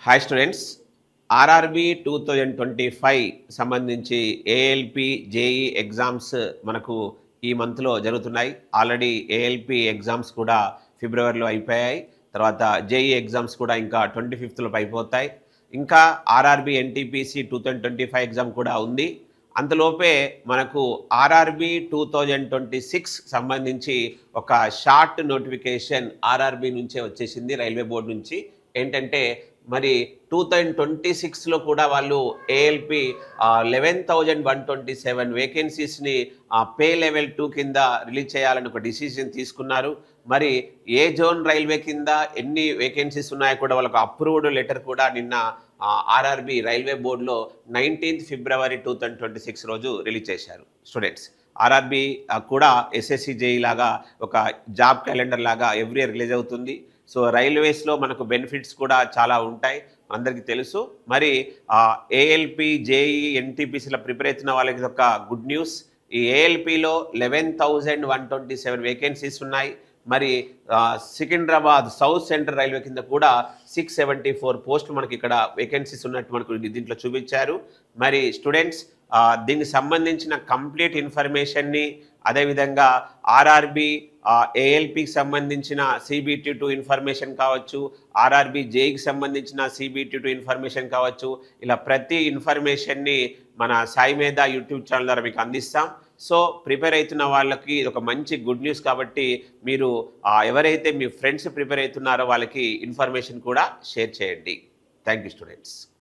Hi students, RRB 2025 సంబంధించి ALP JEE exams మనకు ఈ మంత్లో జరుగుతున్నాయి. ఆల్రెడీ ఏఎల్పి ఎగ్జామ్స్ కూడా ఫిబ్రవరిలో అయిపోయాయి. తర్వాత జేఈ ఎగ్జామ్స్ కూడా ఇంకా 25th అయిపోతాయి. ఇంకా ఆర్ఆర్బి ఎన్టీపీసీ 2025 ఎగ్జామ్ కూడా ఉంది. అంతలోపే మనకు ఆర్ఆర్బి 2026 సంబంధించి ఒక షార్ట్ నోటిఫికేషన్ ఆర్ఆర్బి నుంచే వచ్చేసింది, రైల్వే బోర్డు నుంచి. ఏంటంటే మరి 2026లో కూడా వాళ్ళు ఏఎల్పి 11,127 వేకెన్సీస్ని పే లెవెల్ 2 కింద రిలీజ్ చేయాలని ఒక డిసిజన్ తీసుకున్నారు. మరి ఏ జోన్ రైల్వే కింద ఎన్ని వేకెన్సీస్ ఉన్నాయో కూడా వాళ్ళకు అప్రూవ్డ్ లెటర్ కూడా నిన్న ఆర్ఆర్బి రైల్వే బోర్డులో 19th ఫిబ్రవరి 2026 రోజు రిలీజ్ చేశారు. స్టూడెంట్స్, ఆర్ఆర్బి కూడా ఎస్ఎస్సి జేఈ లాగా ఒక జాబ్ క్యాలెండర్ లాగా ఎవ్రీ ఇయర్ రిలీజ్ అవుతుంది. సో రైల్వేస్లో మనకు బెనిఫిట్స్ కూడా చాలా ఉంటాయి, అందరికీ తెలుసు. మరి ఏఎల్పి జేఈ ఎన్టీపీసీలో ప్రిపేర్ అవుతున్న వాళ్ళకి ఒక గుడ్ న్యూస్. ఈ ఏఎల్పిలో 11,127 వేకెన్సీస్ ఉన్నాయి. మరి సికింద్రాబాద్ సౌత్ సెంట్రల్ రైల్వే కింద కూడా 674 పోస్టులు మనకి ఇక్కడ వేకెన్సీస్ ఉన్నట్టు మనకు దీంట్లో చూపించారు. మరి స్టూడెంట్స్, దీనికి సంబంధించిన కంప్లీట్ ఇన్ఫర్మేషన్ని, అదేవిధంగా ఆర్ఆర్బి ఏఎల్పికి సంబంధించిన CBT2 ఇన్ఫర్మేషన్ కావచ్చు, ఆర్ఆర్బి జేఈకి సంబంధించిన CBT2 ఇన్ఫర్మేషన్ కావచ్చు, ఇలా ప్రతి ఇన్ఫర్మేషన్ని మన సాయి మీద యూట్యూబ్ ఛానల్ ద్వారా మీకు అందిస్తాం. సో ప్రిపేర్ అవుతున్న వాళ్ళకి ఇది ఒక మంచి గుడ్ న్యూస్. కాబట్టి మీరు ఎవరైతే మీ ఫ్రెండ్స్ ప్రిపేర్ అవుతున్నారో వాళ్ళకి ఇన్ఫర్మేషన్ కూడా షేర్ చేయండి. Thank you students.